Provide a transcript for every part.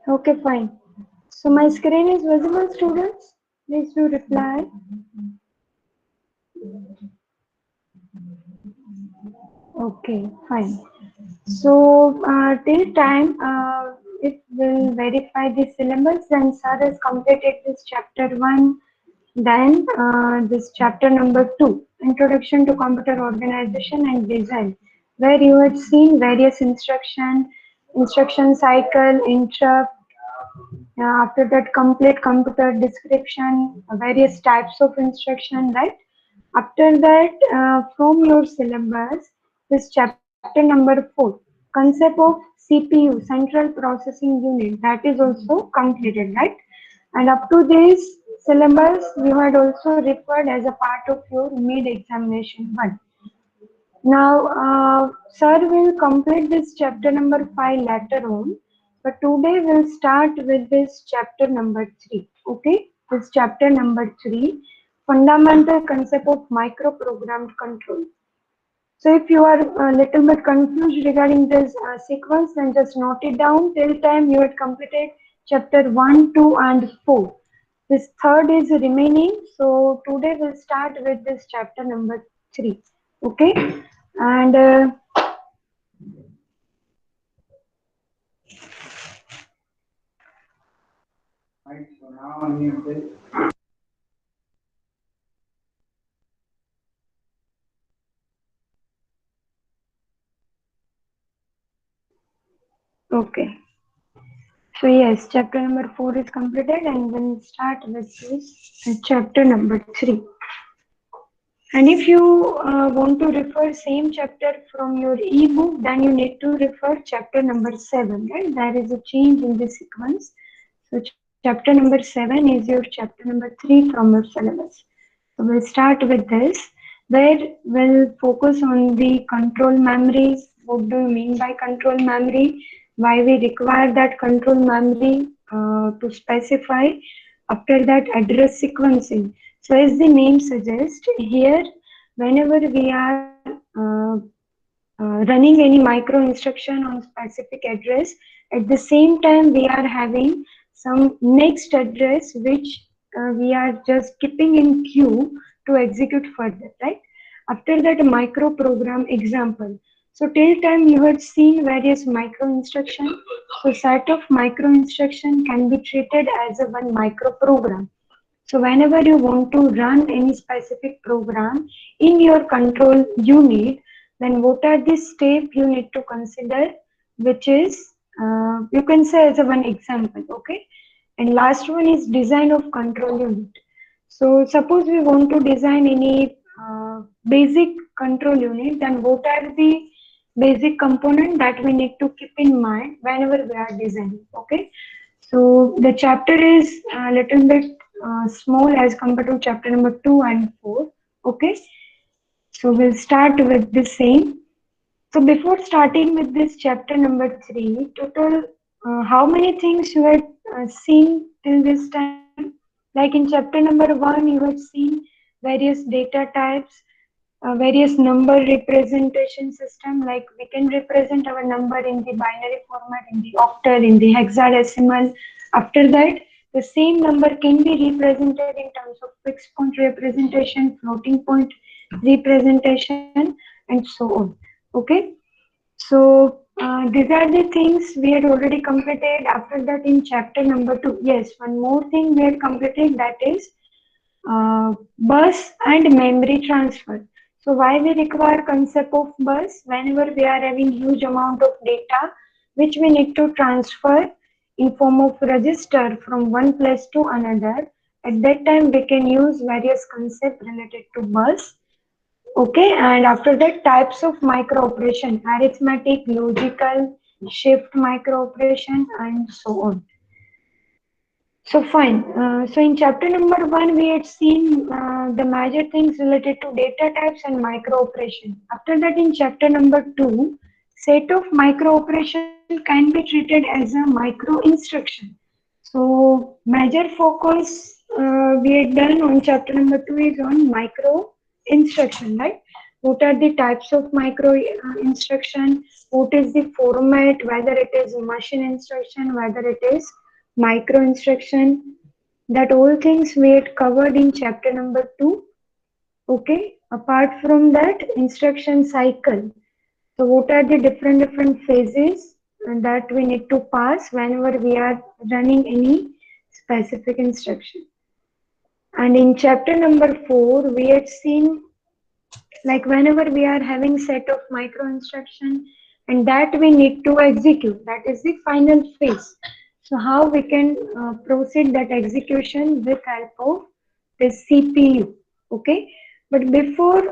Okay, fine. So my screen is visible, students. Please do reply. Okay, fine. So till time it will verify the syllabus, and sir has completed this chapter 1. Then this chapter number 2, Introduction to Computer Organization and Design, where you had seen various instruction cycle, interrupt, after that complete computer description, various types of instruction, right? After that, from your syllabus, this chapter number 4, concept of CPU, Central Processing Unit, that is also completed, right? And up to this syllabus, you had also referred as a part of your mid-examination one. Now, sir will complete this chapter number 5 later on, but today we'll start with this chapter number 3. Okay, this chapter number 3, fundamental concept of microprogrammed control. So, if you are a little bit confused regarding this sequence, then just note it down till time you had completed chapter 1, 2, and 4. This third is remaining. So, today we'll start with this chapter number 3. Okay, and okay. So yes, chapter number 4 is completed, and we'll start with this chapter number 3. And if you want to refer same chapter from your ebook, then you need to refer chapter number 7, right? There is a change in the sequence. So chapter number 7 is your chapter number 3 from your syllabus. So we'll start with this, where we'll focus on the control memories. What do you mean by control memory? Why we require that control memory to specify. After that, address sequencing. So as the name suggests, here whenever we are running any micro instruction on specific address, at the same time we are having some next address which we are just keeping in queue to execute further, right? After that, a micro program example. So till time you had seen various micro instruction. So set of micro instruction can be treated as a one micro program. So whenever you want to run any specific program in your control unit, then what are the steps you need to consider, which is you can say as a one example, okay? And last one is design of control unit. So suppose we want to design any basic control unit, then what are the basic component that we need to keep in mind whenever we are designing, okay? So the chapter is a little bit small as compared to chapter number 2 and 4. Okay, so we'll start with the same. So before starting with this chapter number 3, total how many things you had seen till this time? Like in chapter number 1, you had seen various data types, various number representation system, like we can represent our number in the binary format, in the octal, in the hexadecimal. After that, the same number can be represented in terms of fixed point representation, floating point representation, and so on. Okay, so these are the things we had already completed. After that, in chapter number 2, yes, one more thing we had completed, that is bus and memory transfer. So why we require concept of bus? Whenever we are having huge amount of data which we need to transfer in form of register from one place to another, at that time we can use various concepts related to bus. Okay, and after that, types of micro operation: arithmetic, logical, shift micro operation, and so on. So fine. So in chapter number 1, we had seen the major things related to data types and micro operation. After that, in chapter number 2, set of micro operation can be treated as a micro instruction. So major focus we had done on chapter number 2 is on micro instruction, right? what are the types of micro instruction, what is the format, whether it is machine instruction, whether it is micro instruction. That all things we had covered in chapter number 2. Okay, apart from that, instruction cycle. So what are the different phases that we need to pass whenever we are running any specific instruction. And in chapter number 4, we had seen like whenever we are having set of micro instruction and that we need to execute, that is the final phase. So how we can proceed that execution with help of this CPU. Okay, but before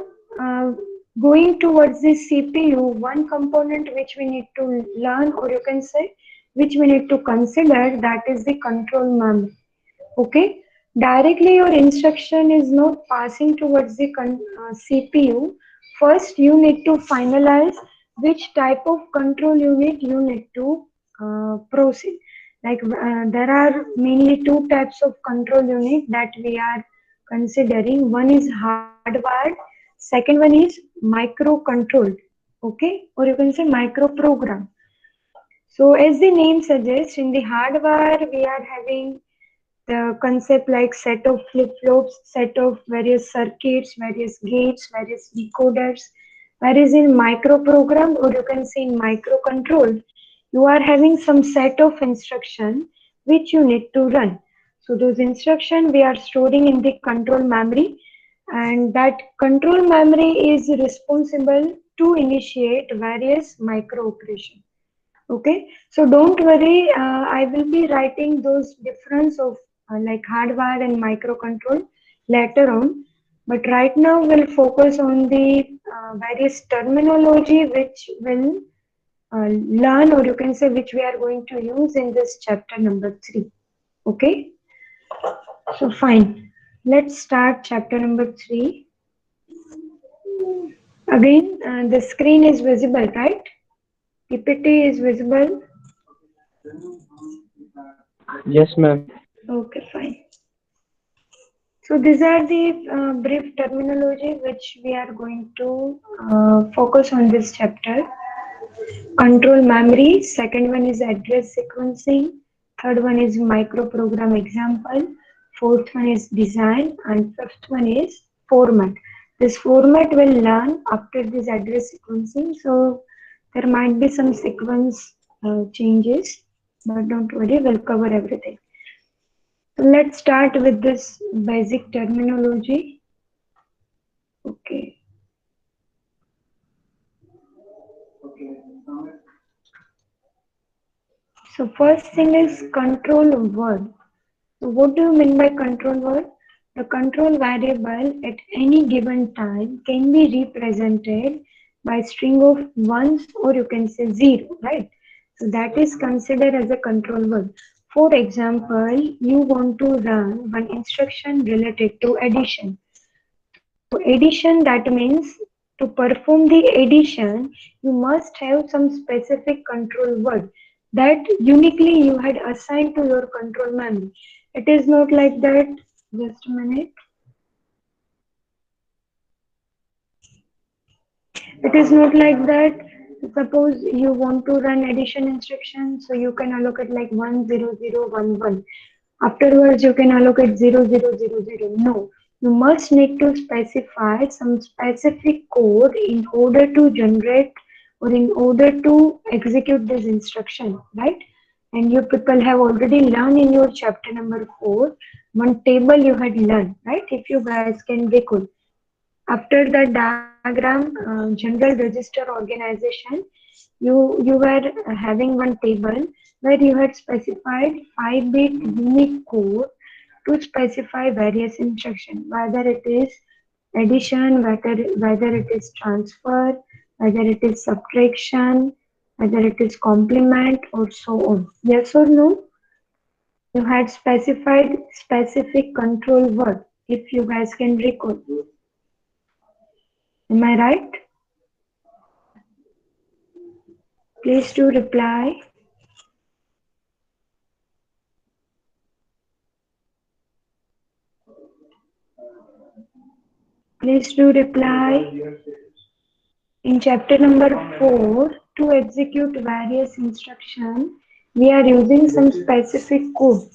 uh, going towards this CPU, one component which we need to learn, or you can say which we need to consider, that is the control memory. Okay, directly your instruction is not passing towards the CPU. First you need to finalize which type of control unit you need to proceed. Like there are mainly two types of control unit that we are considering. One is hardwired, second one is micro controlled. Okay, or you can say micro program. So as the name suggests, in the hardware we are having the concept like set of flip-flops, set of various circuits, various gates, various decoders. Whereas in microprogram, or you can say in microcontrol, you are having some set of instruction which you need to run. So those instruction we are storing in the control memory, and that control memory is responsible to initiate various micro operations. Okay, so don't worry, I will be writing those difference of like hardware and microcontrol later on. But right now we'll focus on the various terminology which will learn, or you can say which we are going to use in this chapter number 3. Okay, so fine. Let's start chapter number 3. Again, the screen is visible, right? PPT is visible. Yes, ma'am. Okay, fine. So these are the brief terminology which we are going to focus on this chapter. Control memory, second one is address sequencing, third one is microprogram example, fourth one is design, and fifth one is format. This format will learn after this address sequencing, so there might be some sequence changes, but don't worry, we'll cover everything. Let's start with this basic terminology. Okay. So first thing is control word. So what do you mean by control word? The control variable at any given time can be represented by string of ones, or you can say zero, right? So that is considered as a control word. For example, you want to run one instruction related to addition. So addition, that means to perform the addition, you must have some specific control word that uniquely you had assigned to your control memory. It is not like that. Just a minute. It is not like that. Suppose you want to run addition instruction, so you can allocate like 10011. Afterwards, you can allocate 0000. No, you must need to specify some specific code in order to generate or in order to execute this instruction, right? And you people have already learned in your chapter number 4, one table you had learned, right? If you guys can recall. After the diagram, general register organization, you were having one table where you had specified 5-bit unique code to specify various instructions, whether it is addition, whether it is transfer, whether it is subtraction, whether it is complement, or so on. Yes or no? You had specified specific control word, if you guys can recall. Am I right? Please do reply. Please do reply. In chapter number 4, to execute various instructions, we are using some specific code.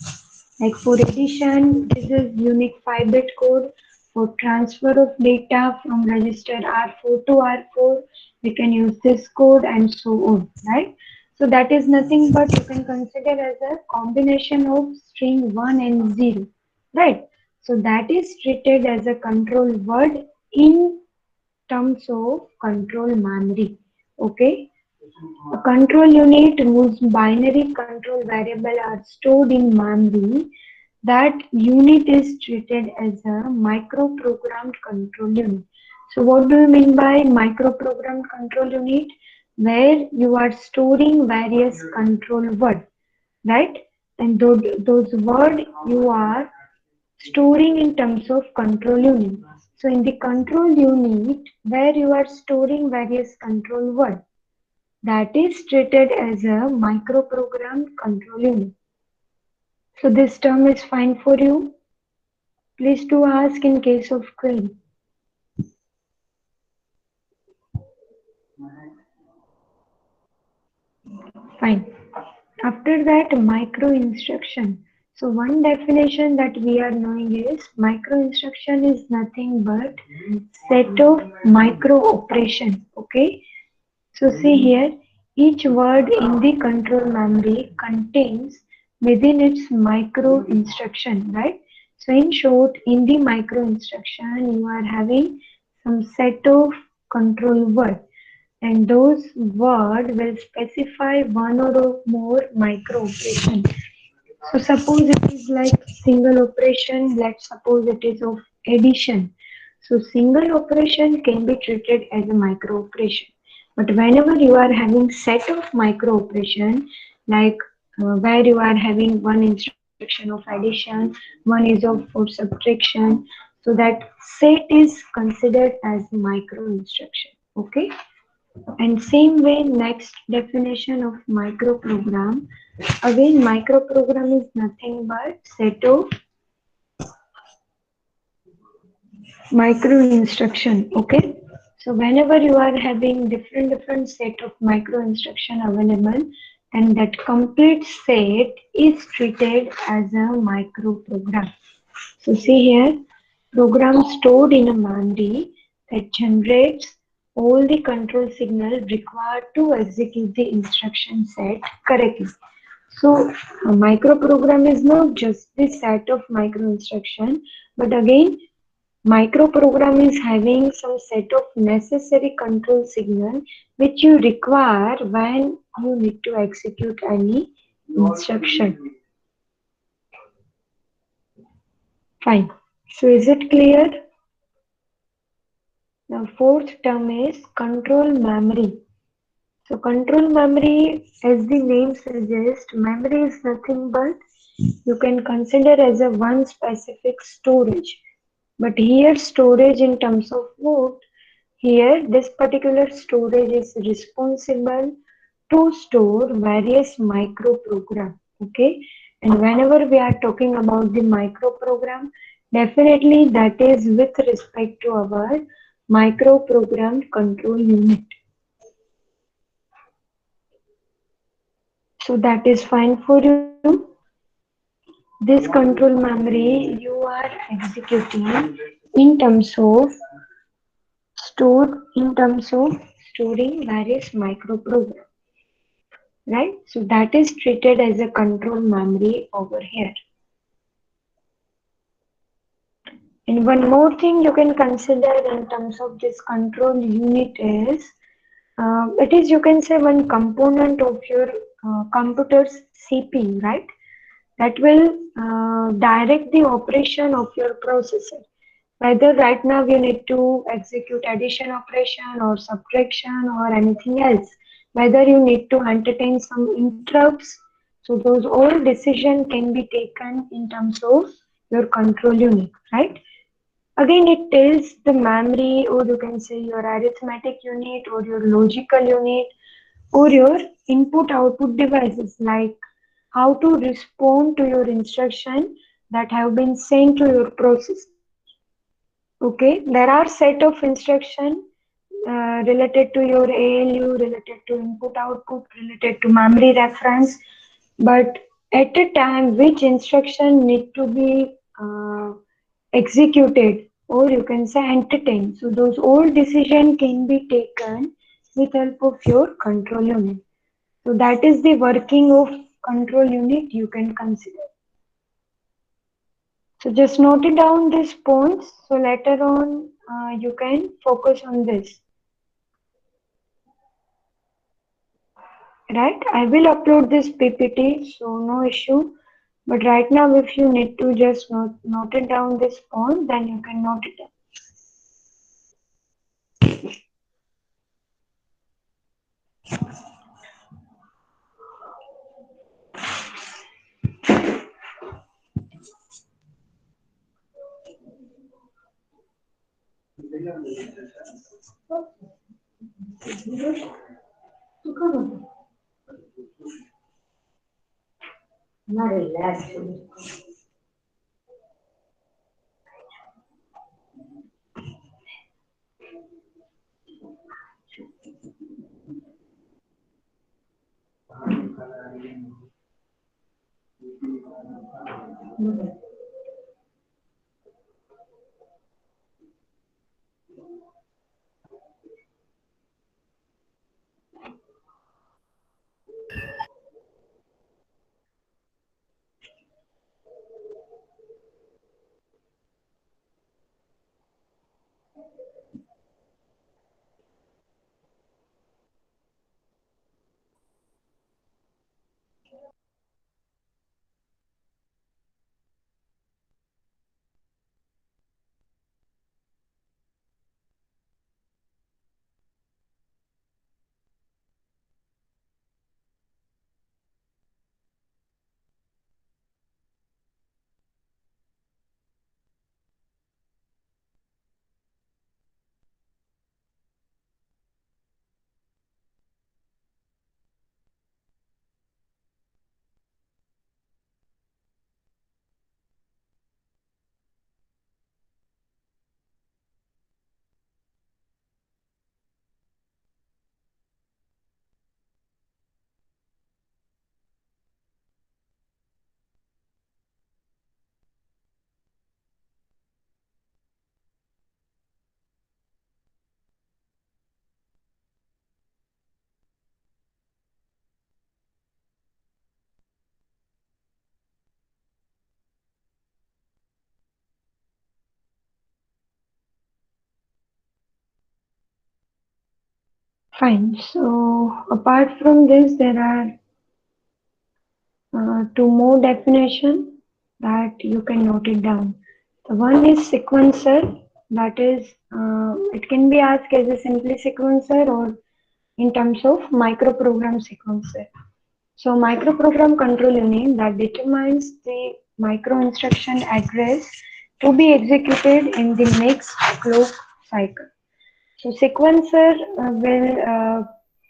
Like for addition, this is unique 5-bit code. For transfer of data from register R4 to R4, we can use this code and so on, right? So that is nothing but you can consider as a combination of string 1 and 0, right? So that is treated as a control word in terms of control memory. Okay, a control unit whose binary control variable are stored in memory, that unit is treated as a microprogrammed control unit. So what do you mean by microprogrammed control unit? Where you are storing various control words, right? And those words you are storing in terms of control unit. So in the control unit where you are storing various control words, that is treated as a microprogrammed control unit. So this term is fine for you. Please do ask in case of query. Fine. After that, micro instruction. So one definition that we are knowing is micro instruction is nothing but set of micro operation. Okay. So see here, each word in the control memory contains within its micro instruction, right? So in short, in the micro instruction, you are having some set of control words, and those words will specify one or more micro operations. So suppose it is like single operation, let's suppose it is of addition. So single operation can be treated as a micro operation. But whenever you are having set of micro operation, like where you are having one instruction of addition, one is of for subtraction, so that set is considered as micro instruction. Okay. And same way, next definition of microprogram. Again, microprogram is nothing but set of micro instruction. Okay. So whenever you are having different set of micro instruction available, and that complete set is treated as a microprogram. So see here, program stored in a memory that generates all the control signal required to execute the instruction set correctly. So a microprogram is not just the set of micro instruction, but again microprogram is having some set of necessary control signal which you require when you need to execute any instruction. Fine. So is it clear? The fourth term is control memory. So control memory, as the name suggests, memory is nothing but you can consider as a one specific storage. But here storage in terms of what? Here this particular storage is responsible to store various micro program. Okay. And whenever we are talking about the micro program, definitely that is with respect to our microprogrammed control unit. So that is fine for you. This control memory you are executing in terms of storing various microprograms, right? So that is treated as a control memory over here. And one more thing you can consider in terms of this control unit is it is, you can say, one component of your computer's CPU, right? That will direct the operation of your processor. Whether right now you need to execute addition operation or subtraction or anything else, whether you need to entertain some interrupts. So those all decision can be taken in terms of your control unit, right? Again, it tells the memory, or you can say your arithmetic unit or your logical unit or your input output devices, like how to respond to your instruction that have been sent to your processor. Okay, there are set of instruction related to your ALU, related to input output, related to memory reference, but at a time which instruction need to be executed, or you can say entertained. So those all decision can be taken with help of your control unit. So that is the working of control unit you can consider. So just note it down these points. So later on you can focus on this. Right? I will upload this PPT, so no issue. But right now, if you need to just note it down this point, then you can note it down. Fine. So apart from this, there are two more definition that you can note it down. The one is sequencer. That is, it can be asked as a simply sequencer or in terms of microprogram sequencer. So microprogram control unit that determines the micro instruction address to be executed in the next clock cycle. So sequencer will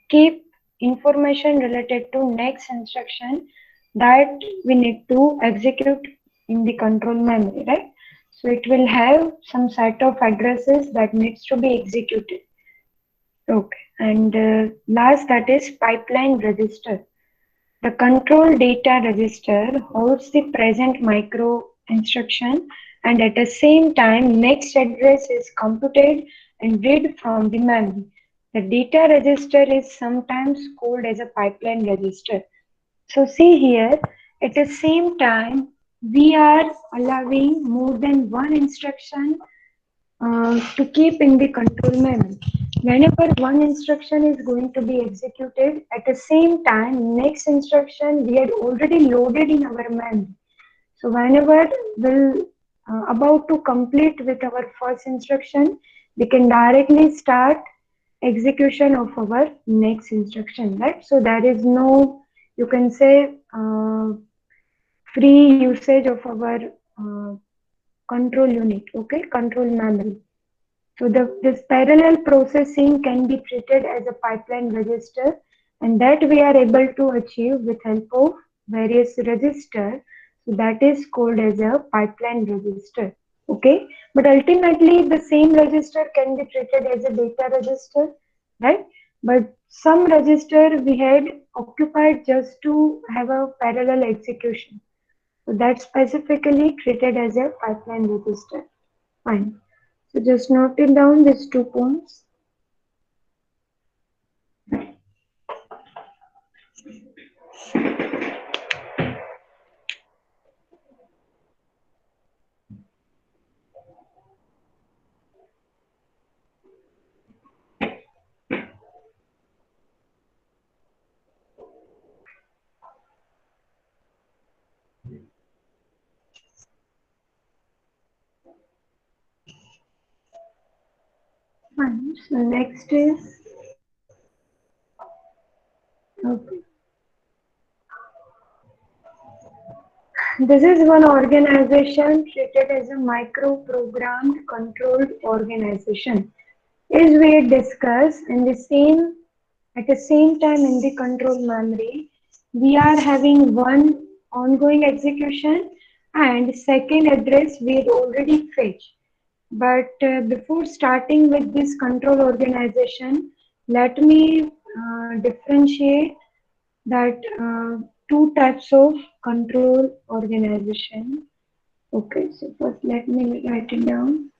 keep information related to next instruction that we need to execute in the control memory, right? So it will have some set of addresses that needs to be executed. Okay, and last, that is pipeline register. The control data register holds the present micro instruction, and at the same time next address is computed and read from the memory. The data register is sometimes called as a pipeline register. So see here, at the same time we are allowing more than one instruction to keep in the control memory. Whenever one instruction is going to be executed, at the same time, next instruction we had already loaded in our memory. So whenever we'll about to complete with our first instruction, we can directly start execution of our next instruction, right? So there is no, you can say, free usage of our control unit, okay, control memory. So this parallel processing can be treated as a pipeline register, and that we are able to achieve with help of various registers. So that is called as a pipeline register. Okay, but ultimately the same register can be treated as a data register, right? But some register we had occupied just to have a parallel execution. So that's specifically treated as a pipeline register. Fine. So just note it down these 2 points. Fine. So next is okay. This is one organization treated as a micro-programmed controlled organization. As we discussed in the same at the same time in the control memory, we are having one ongoing execution and second address we had already fetched. But before starting with this control organization, let me differentiate that two types of control organization. Okay, so first let me write it down.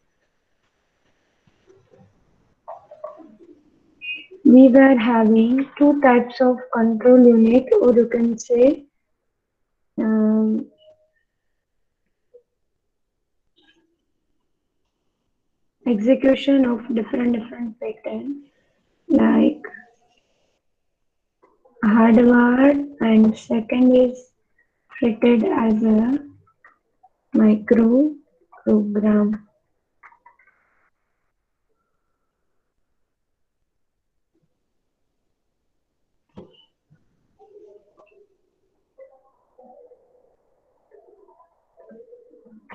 We were having two types of control unit, or you can say um, execution of different patterns like hardware, and second is treated as a micro program.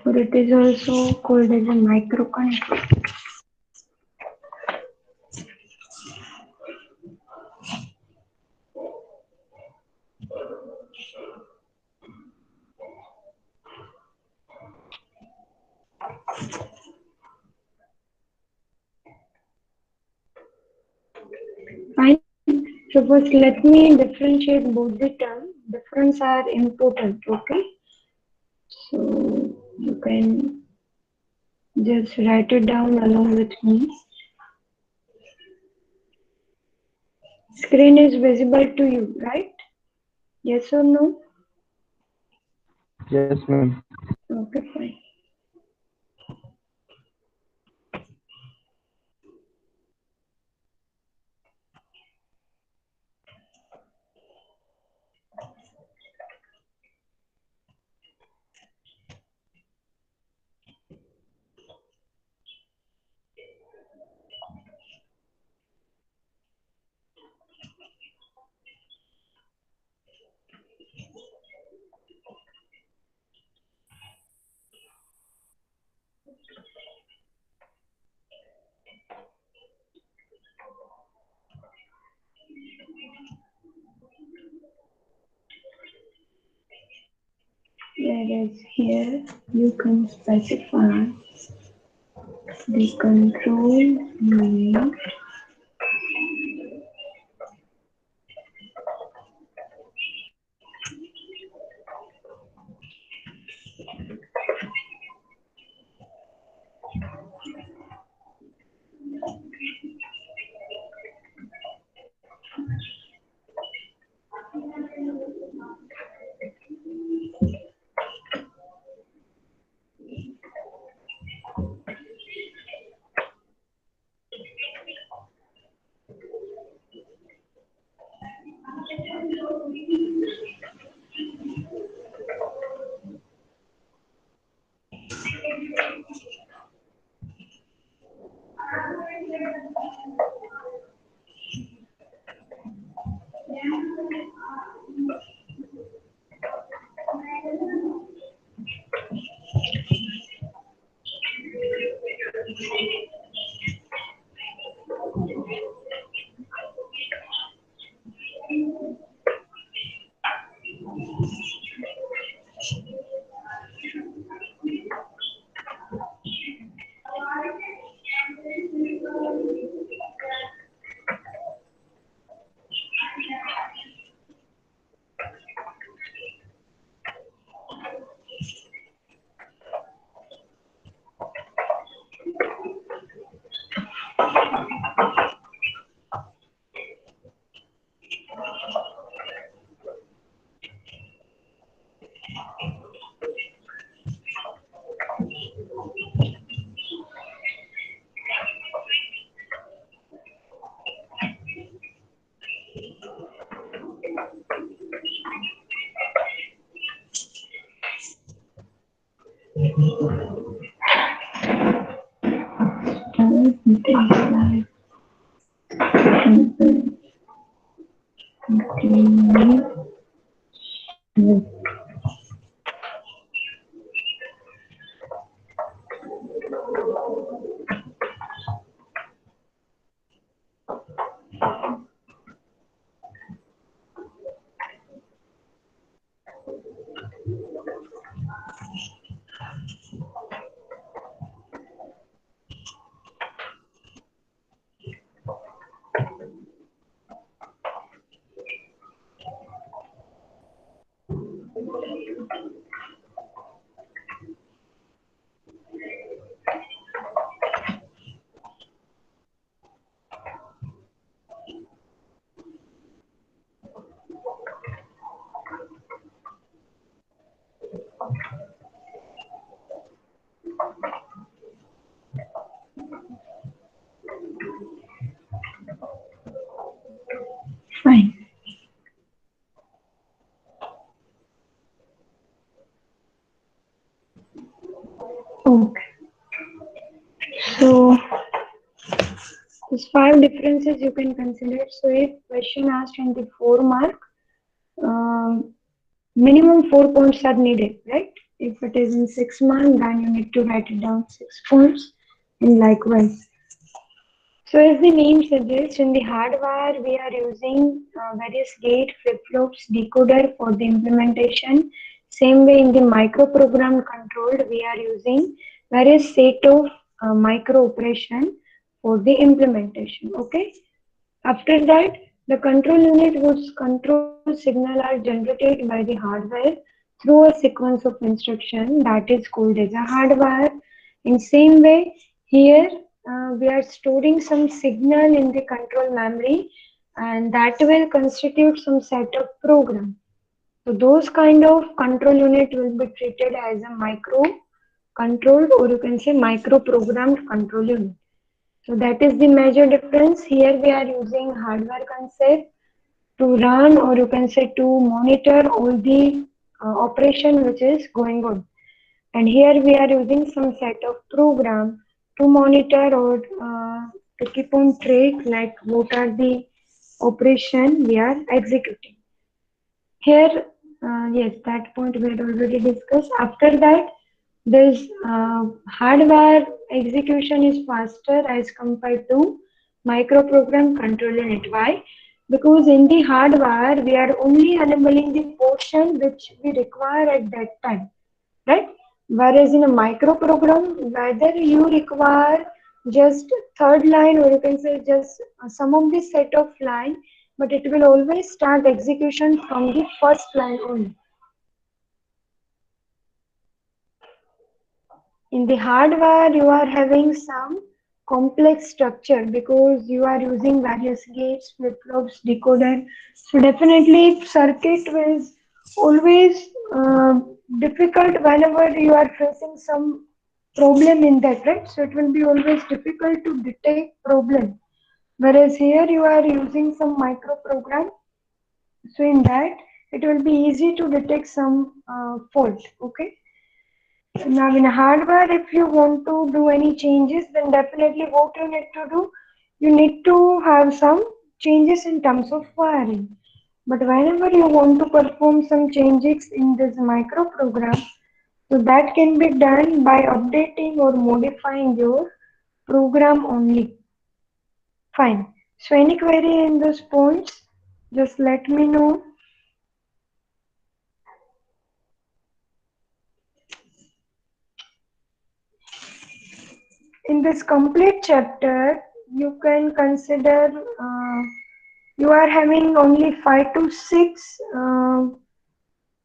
Or it is also called as a microcontroller. Fine. So first let me differentiate both the terms. Difference are important, okay? So you can just write it down along with me. Screen is visible to you, right? Yes or no? Yes, ma'am. Okay, fine. Whereas here you can specify the control unit Fine. Okay. So there's 5 differences you can consider. So if question asked in the 4 mark, minimum 4 points are needed, right? If it is in 6 mark, then you need to write it down 6 points, and likewise. So as the name suggests, in the hardware we are using various gate, flip-flops, decoder for the implementation. Same way in the microprogram controlled, we are using various set of micro operation for the implementation. Okay. After that, the control unit whose control signal are generated by the hardware through a sequence of instruction that is called as a hardware. In same way, here we are storing some signal in the control memory, and that will constitute some set of program. So those kind of control unit will be treated as a micro controlled, or you can say micro programmed control unit. So that is the major difference. Here we are using hardware concept to run, or you can say to monitor all the operation which is going on. And here we are using some set of program to monitor or to keep on track like what are the operation we are executing. Here, yes, that point we had already discussed. After that, this hardware execution is faster as compared to microprogram control unit. Why? Because in the hardware, we are only enabling the portion which we require at that time, right? Whereas in a microprogram, whether you require just third line, or you can say just some of the set of line, but it will always start execution from the first line only. In the hardware, you are having some complex structure because you are using various gates, flip-flops, decoder. So definitely circuit is always difficult whenever you are facing some problem in that, right? So it will be always difficult to detect problem. Whereas here you are using some micro program, so in that it will be easy to detect some fault. Okay. Now in hardware, if you want to do any changes, then definitely what you need to do, you need to have some changes in terms of wiring. But whenever you want to perform some changes in this micro program, so that can be done by updating or modifying your program only. Fine. So any query in those points, just let me know. In this complete chapter, you can consider you are having only 5 to 6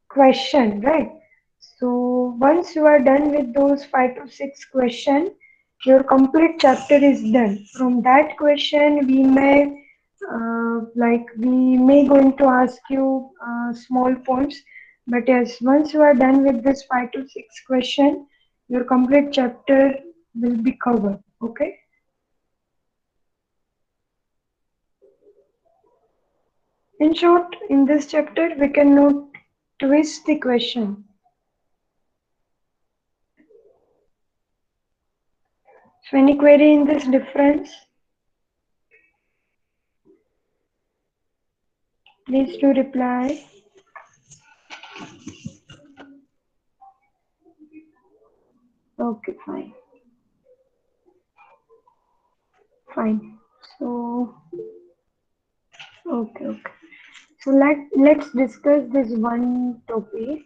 question, right? So once you are done with those 5 to 6 questions, your complete chapter is done. From that question, we may we may going to ask you small points, but yes, once you are done with this 5 to 6 question, your complete chapter will be covered. Okay. In short, in this chapter, we cannot twist the question. So any query in this difference? Please do reply. Okay, fine. Fine. So, okay. So let's discuss this one topic.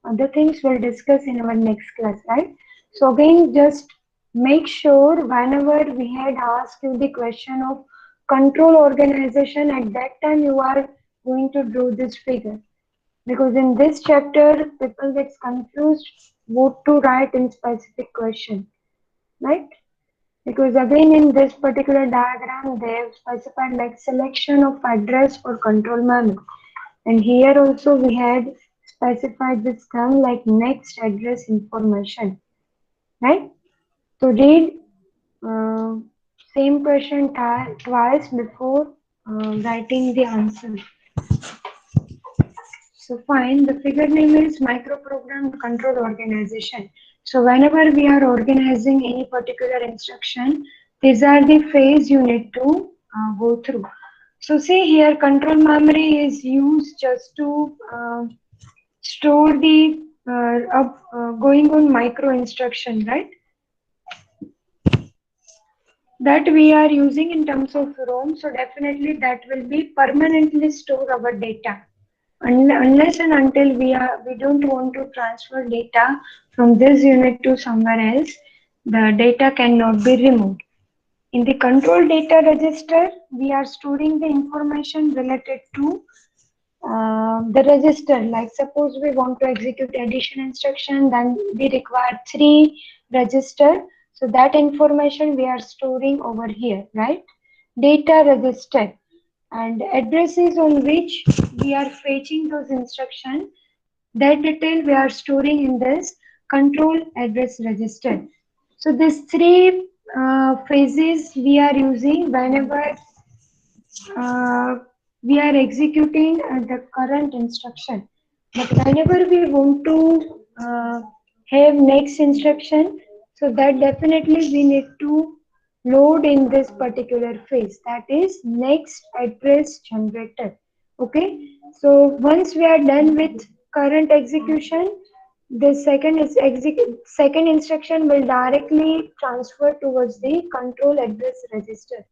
Other things we'll discuss in our next class, right? So again, just make sure whenever we had asked you the question of control organization, at that time you are going to draw this figure. Because in this chapter, people get confused what to write in specific question, right? Because again in this particular diagram, they have specified like selection of address for control memory. And here also we had specified this term like next address information, right? So read uh, same question twice before writing the answer. So fine, the figure name is microprogram control organization. So whenever we are organizing any particular instruction, these are the phase you need to go through. So see here, control memory is used just to store the going on micro instruction, right? That we are using in terms of ROM. So definitely that will be permanently store our data. Unless and until we don't want to transfer data from this unit to somewhere else, the data cannot be removed. In the control data register, we are storing the information related to the register. Like suppose we want to execute addition instruction, then we require 3 register. So that information we are storing over here, right? Data register and addresses on which we are fetching those instructions. That detail we are storing in this control address register. So these 3 phases we are using whenever uh, we are executing the current instruction. But whenever we want to have next instruction, so that definitely we need to load in this particular phase, that is next address generator. Okay, so once we are done with current execution, the second instruction will directly transfer towards the control address register.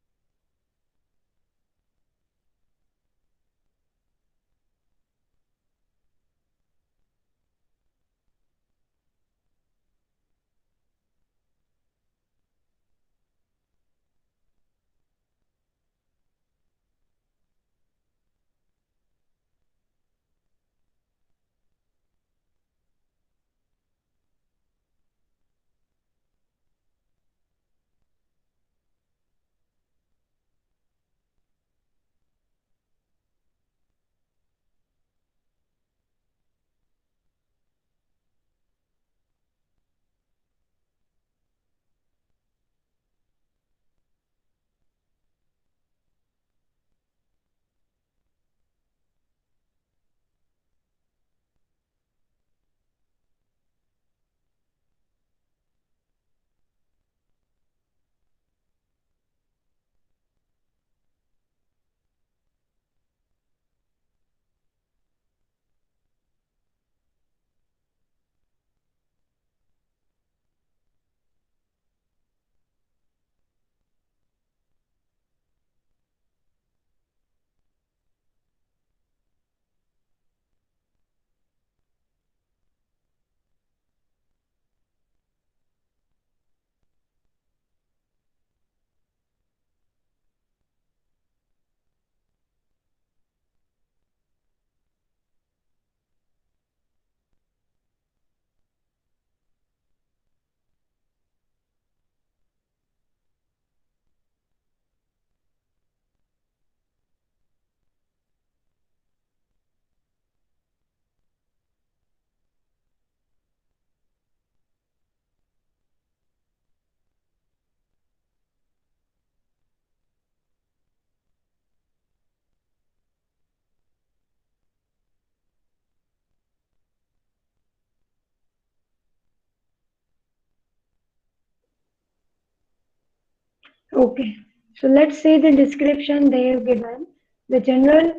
Okay. So let's say the description they have given. The general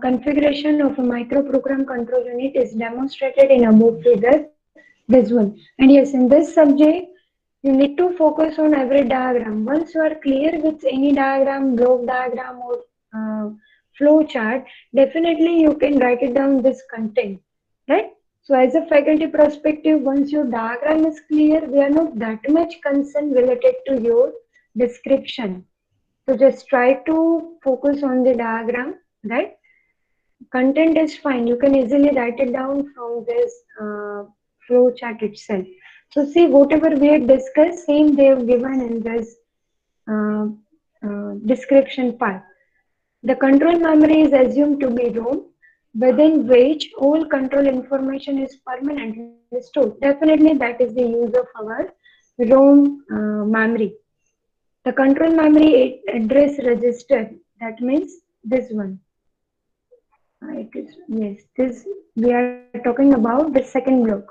configuration of a microprogram control unit is demonstrated in above figure, this one. And yes, in this subject, you need to focus on every diagram. Once you are clear with any diagram, block diagram or uh, flow chart, definitely you can write it down this content, right? So as a faculty perspective, once your diagram is clear, we are not that much concerned related to your description. So just try to focus on the diagram, right? Content is fine. You can easily write it down from this flow chart itself. So see, whatever we had discussed, same they have given in this uh, description part. The control memory is assumed to be ROM, within which all control information is permanently stored. Definitely, that is the use of our ROM memory. The control memory address register, that means this one. It is, yes, this we are talking about the second block.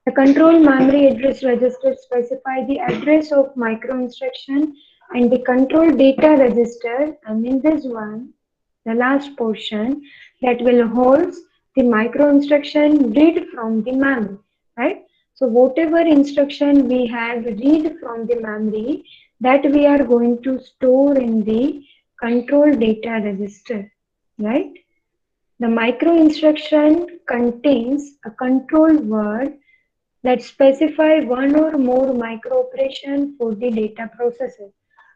The control memory address register specify the address of micro instruction and the control data register, I mean this one, the last portion that will hold the micro instruction read from the memory, right? So whatever instruction we have read from the memory that we are going to store in the control data register, right? The micro instruction contains a control word that specify one or more micro operation for the data processor.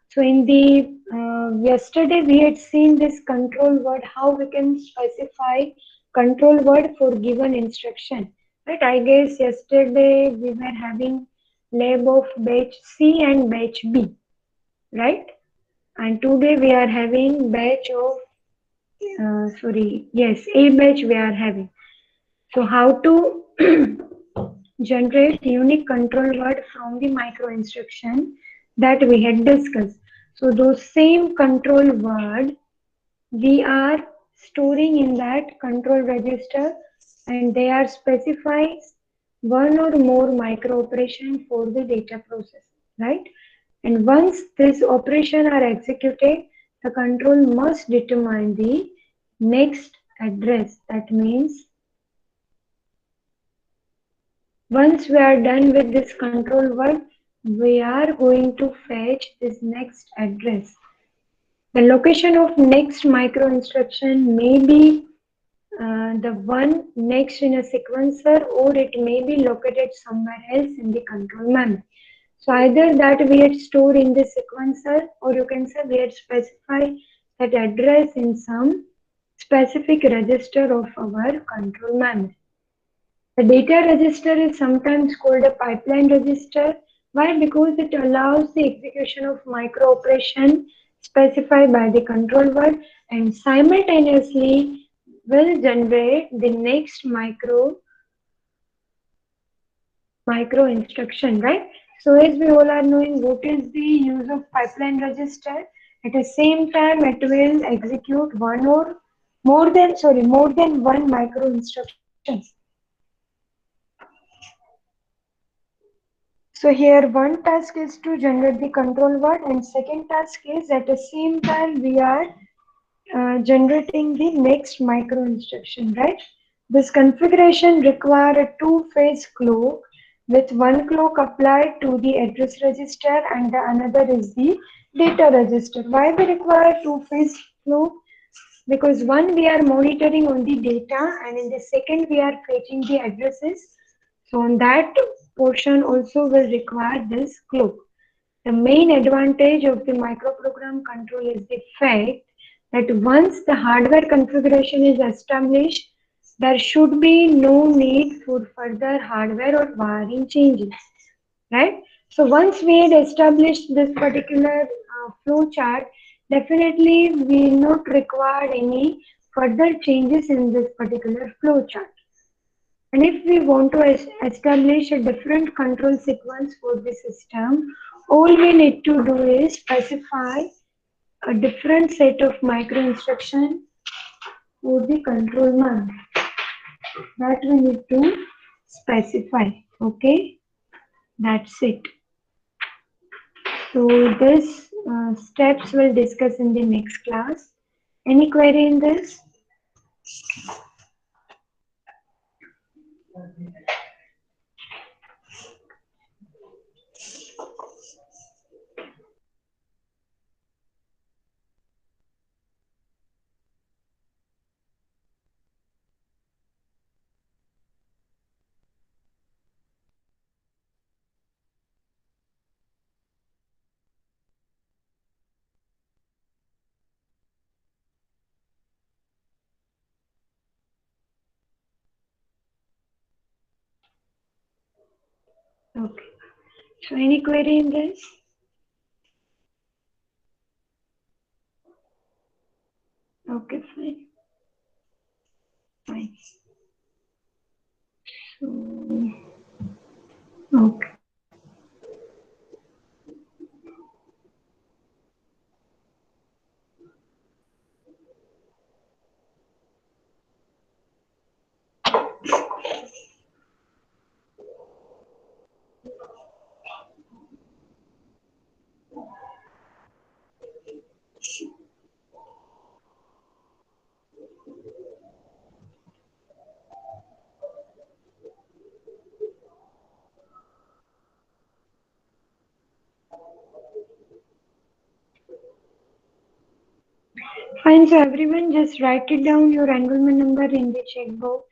So in the yesterday we had seen this control word, how we can specify control word for given instruction. Right? I guess yesterday we were having lab of batch C and batch B, right? And today we are having batch of yes, A batch we are having. So how to generate unique control word from the micro instruction that we had discussed. So those same control word we are storing in that control register and they are specified one or more micro operation for the data process, right? And once this operation are executed, the control must determine the next address. That means once we are done with this control word, we are going to fetch this next address. The location of next micro instruction may be the one next in a sequencer or it may be located somewhere else in the control memory. So either that we had stored in the sequencer or you can say we had specified that address in some specific register of our control memory. The data register is sometimes called a pipeline register. Why? Because it allows the execution of micro operation specified by the control word and simultaneously will generate the next micro instruction, right? So as we all are knowing what is the use of pipeline register, at the same time it will execute one or more than one micro instructions. So here one task is to generate the control word and second task is at the same time we are generating the next micro instruction, right? This configuration require a two-phase clock with one clock applied to the address register and the another is the data register. Why we require two-phase clock? Because one we are monitoring on the data and in the second we are fetching the addresses. So on that portion also will require this clock. The main advantage of the microprogram control is the fact that once the hardware configuration is established, there should be no need for further hardware or wiring changes, right? So once we had established this particular flow chart, definitely we will not require any further changes in this particular flow chart. And if we want to establish a different control sequence for the system, all we need to do is specify a different set of micro instruction for the control memory. That we need to specify. Okay, that's it. So this steps we'll discuss in the next class. Any query in this? Okay. So any query in this? Okay, fine. Fine. So, okay. Fine. So everyone just write it down your enrollment number in the checkbox.